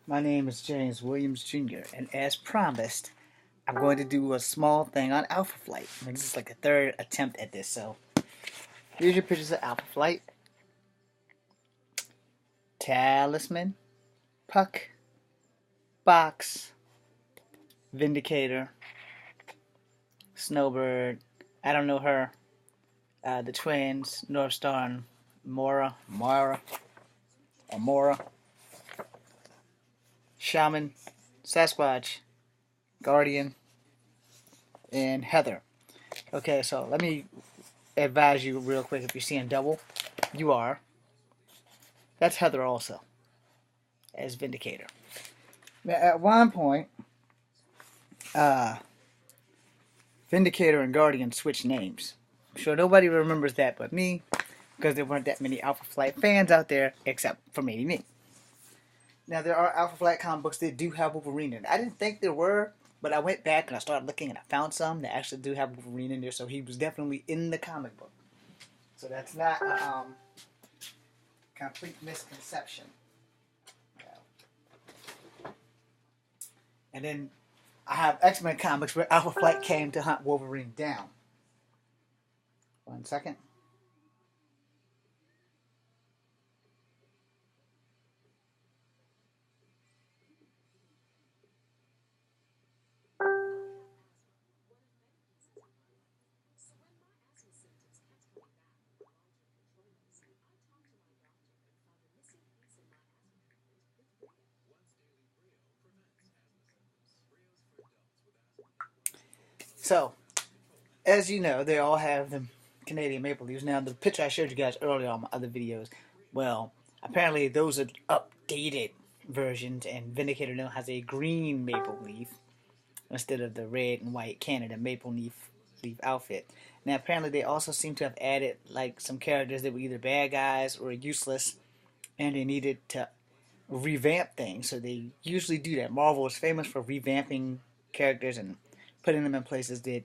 My name is James Williams Jr., and as promised, I'm going to do a small thing on Alpha Flight. This is like a third attempt at this, so here's your pictures of Alpha Flight. Talisman, Puck, Box, Vindicator, Snowbird, I don't know her, the twins, North Star and Mara, Shaman, Sasquatch, Guardian, and Heather. Okay, so let me advise you real quick, if you're seeing double, you are. That's Heather also, as Vindicator. Now, at one point, uh, Vindicator and Guardian switched names. I'm sure nobody remembers that but me, because there weren't that many Alpha Flight fans out there, except for maybe me. Now, there are Alpha Flight comic books that do have Wolverine in it. I didn't think there were, but I went back and I started looking and I found some that actually do have Wolverine in there, so he was definitely in the comic book. So that's not a complete misconception. And then I have X-Men comics where Alpha Flight came to hunt Wolverine down. 1 second. So, as you know, they all have the Canadian maple leaves. Now, the picture I showed you guys earlier on my other videos, well, apparently those are updated versions, and Vindicator now has a green maple leaf instead of the red and white Canada maple leaf outfit. Now, apparently they also seem to have added like some characters that were either bad guys or useless, and they needed to revamp things. So they usually do that. Marvel is famous for revamping characters and putting them in places that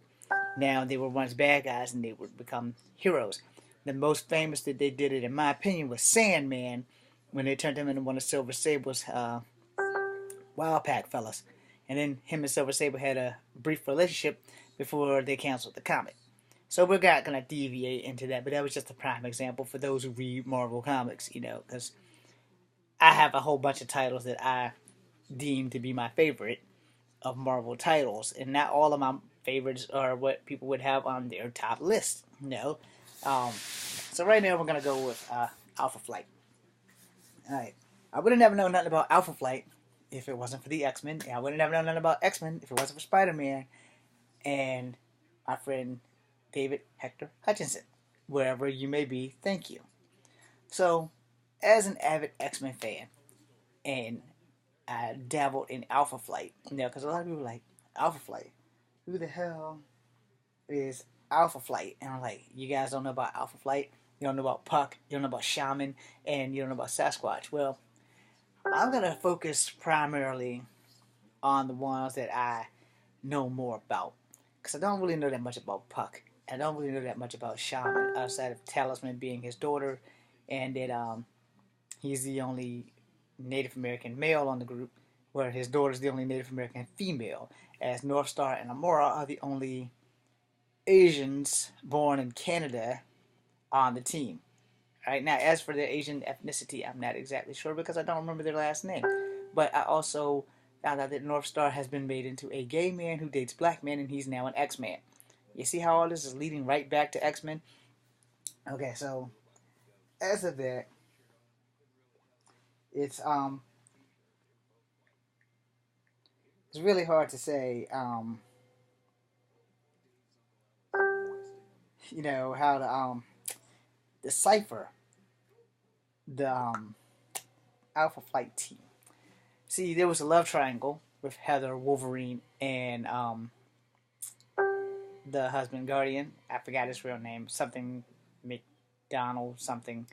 now they were once bad guys and they would become heroes. The most famous that they did it, in my opinion, was Sandman, when they turned him into one of Silver Sable's Wild Pack fellas. And then him and Silver Sable had a brief relationship before they canceled the comic. So we're not going to deviate into that, but that was just a prime example for those who read Marvel Comics, because I have a whole bunch of titles that I deem to be my favorite of Marvel titles, and not all of my favorites are what people would have on their top list. So right now we're gonna go with Alpha Flight. All right, I would have never known nothing about Alpha Flight if it wasn't for the X-Men. I would have never known nothing about X-Men if it wasn't for Spider-Man and my friend David Hector Hutchinson. Wherever you may be, thank you. So, as an avid X-Men fan, and I dabbled in Alpha Flight, because a lot of people are like, Alpha Flight? Who the hell is Alpha Flight? And I'm like, you guys don't know about Alpha Flight? You don't know about Puck? You don't know about Shaman? And you don't know about Sasquatch? Well, I'm going to focus primarily on the ones that I know more about. Because I don't really know that much about Puck. I don't really know that much about Shaman, outside of Talisman being his daughter, and that he's the only Native American male on the group, where his daughter's the only Native American female, as North Star and Amora are the only Asians born in Canada on the team. Right now, as for their Asian ethnicity, I'm not exactly sure because I don't remember their last name. But I also found out that North Star has been made into a gay man who dates black men, and he's now an X-Man. You see how all this is leading right back to X-Men? Okay, so as of that, it's it's really hard to say how to decipher the Alpha Flight team. See, there was a love triangle with Heather, Wolverine, and the husband Guardian. I forgot his real name. Something McDonald something.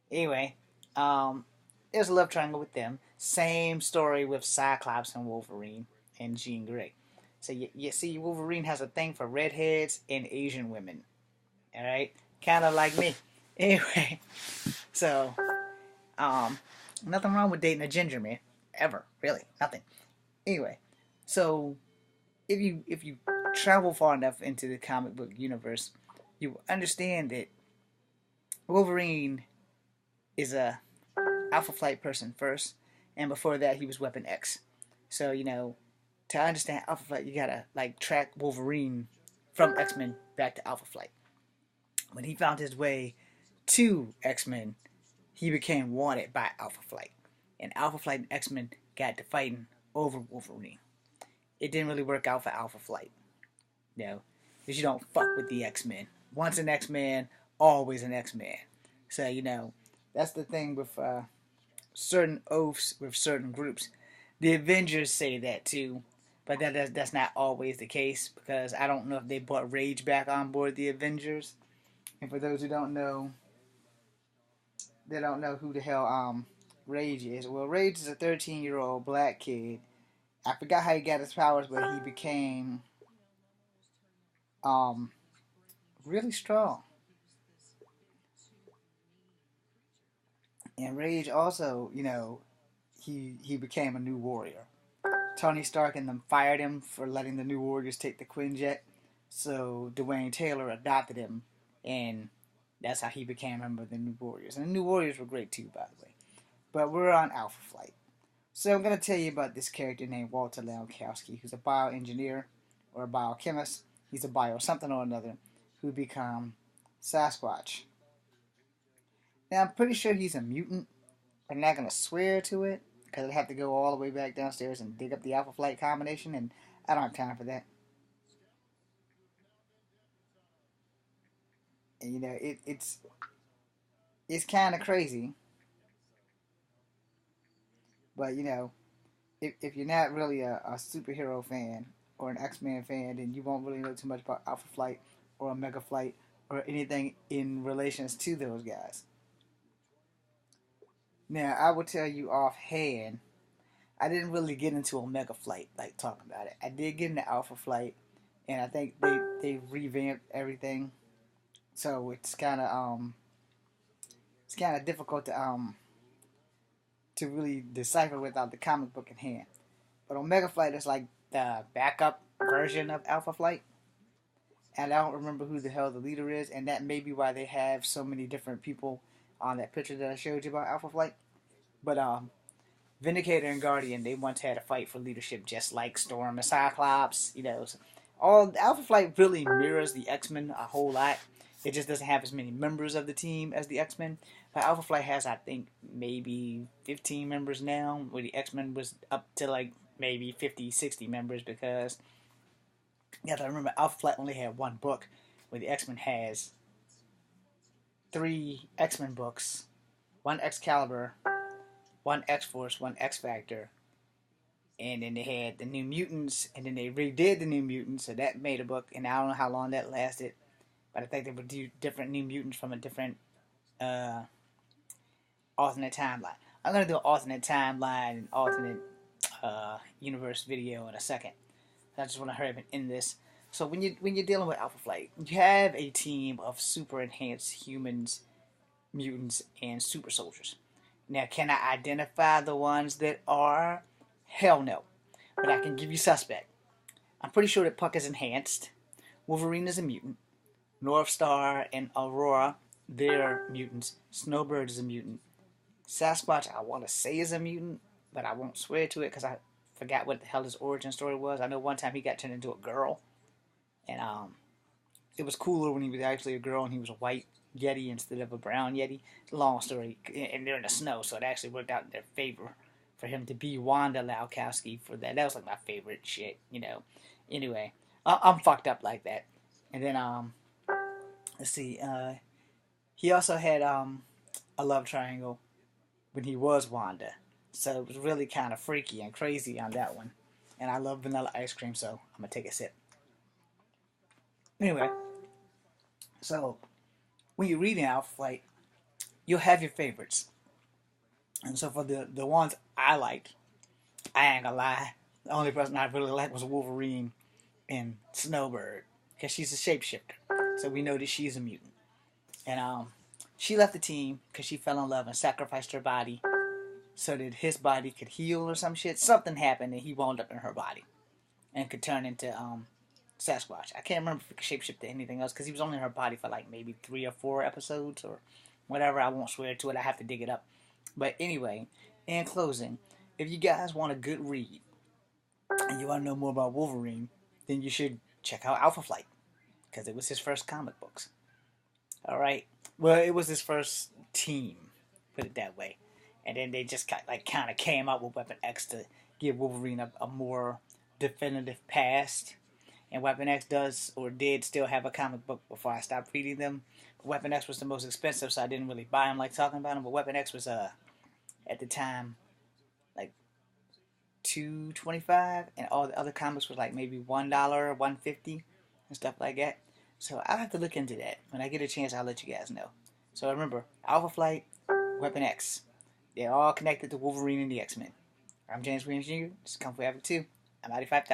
Anyway, there's a love triangle with them. Same story with Cyclops and Wolverine and Jean Grey. So you see, Wolverine has a thing for redheads and Asian women. All right, kind of like me. Anyway, so nothing wrong with dating a ginger man. ever, really, nothing. Anyway, so if you travel far enough into the comic book universe, you understand that Wolverine is a Alpha Flight person first, and before that he was Weapon X. So to understand Alpha Flight, you gotta like track Wolverine from X-Men back to Alpha Flight. When he found his way to X-Men, he became wanted by Alpha Flight, and Alpha Flight and X-Men got to fighting over Wolverine. It didn't really work out for Alpha Flight, because you don't fuck with the X-Men. Once an X-Man, always an X-Man. So that's the thing with certain oaths with certain groups. The Avengers say that too, but that's not always the case, because I don't know if they brought Rage back on board the Avengers. And for those who don't know, they don't know who the hell Rage is. Well, Rage is a 13-year-old black kid. I forgot how he got his powers, but he became really strong. And Rage also, he became a new warrior. Tony Stark and them fired him for letting the New Warriors take the Quinjet. So Dwayne Taylor adopted him, and that's how he became a member of the New Warriors. And the New Warriors were great too, by the way. But we're on Alpha Flight. So I'm going to tell you about this character named Walter Landkowski, who's a bioengineer or a biochemist. He's a bio something or another who become Sasquatch. Now, I'm pretty sure he's a mutant. I'm not going to swear to it, because I'd have to go all the way back downstairs and dig up the Alpha Flight combination, and I don't have time for that. And it's kind of crazy, but if you're not really a superhero fan or an X-Men fan, then you won't really know too much about Alpha Flight or Omega Flight or anything in relations to those guys. Now, I will tell you offhand, I didn't really get into Omega Flight, like talking about it. I did get into Alpha Flight, and I think they revamped everything, so it's kind of difficult to really decipher without the comic book in hand. But Omega Flight is like the backup version of Alpha Flight, and I don't remember who the hell the leader is, and that may be why they have so many different people on that picture that I showed you about Alpha Flight. But Vindicator and Guardian, they once had a fight for leadership, just like Storm and Cyclops. All Alpha Flight really mirrors the X-Men a whole lot. It just doesn't have as many members of the team as the X-Men. But Alpha Flight has, I think, maybe 15 members now, where the X-Men was up to like maybe 50, 60 members, because you have to remember Alpha Flight only had one book, where the X-Men has 3 X-Men books, 1 Excalibur, 1 X-Force, 1 X-Factor, and then they had the New Mutants, and then they redid the New Mutants, so that made a book, and I don't know how long that lasted, but I think they would do different New Mutants from a different alternate timeline. I'm going to do an alternate timeline and alternate universe video in a second. I just want to hurry up and end this. So when you're dealing with Alpha Flight, you have a team of super enhanced humans, mutants, and super soldiers. Now, can I identify the ones that are? Hell no. But I can give you suspect. I'm pretty sure that Puck is enhanced. Wolverine is a mutant. Northstar and Aurora, they're mutants. Snowbird is a mutant. Sasquatch, I want to say is a mutant, but I won't swear to it because I forgot what the hell his origin story was. I know one time he got turned into a girl. And it was cooler when he was actually a girl and he was a white Yeti instead of a brown Yeti. Long story, and they're in the snow, so it actually worked out in their favor for him to be Wanda Landkowski for that. That was like my favorite shit, Anyway, I'm fucked up like that. And then let's see, he also had a love triangle when he was Wanda, so it was really kind of freaky and crazy on that one. And I love vanilla ice cream, so I'm gonna take a sip. Anyway, so when you're reading Alpha Flight, you'll have your favorites. And so for the ones I liked, I ain't gonna lie, the only person I really liked was Wolverine and Snowbird, because she's a shapeshifter, so we know that she's a mutant. And she left the team because she fell in love and sacrificed her body so that his body could heal or some shit. Something happened and he wound up in her body and could turn into Sasquatch. I can't remember if he could shapeshift to anything else because he was only in her body for like maybe 3 or 4 episodes or whatever. I won't swear to it. I have to dig it up. But anyway, in closing, if you guys want a good read and you want to know more about Wolverine, then you should check out Alpha Flight because it was his first comic books. All right. Well, it was his first team, put it that way, and then they just kind of came up with Weapon X to give Wolverine a more definitive past. And Weapon X does or did still have a comic book before I stopped reading them. But Weapon X was the most expensive, so I didn't really buy them like talking about them. But Weapon X was at the time like $2.25, and all the other comics was like maybe $1, $1.50, and stuff like that. So I'll have to look into that. When I get a chance, I'll let you guys know. So remember, Alpha Flight, Weapon X. They're all connected to Wolverine and the X-Men. I'm James Williams Jr. This is Kung Fu Epic 2. I'm 85,000.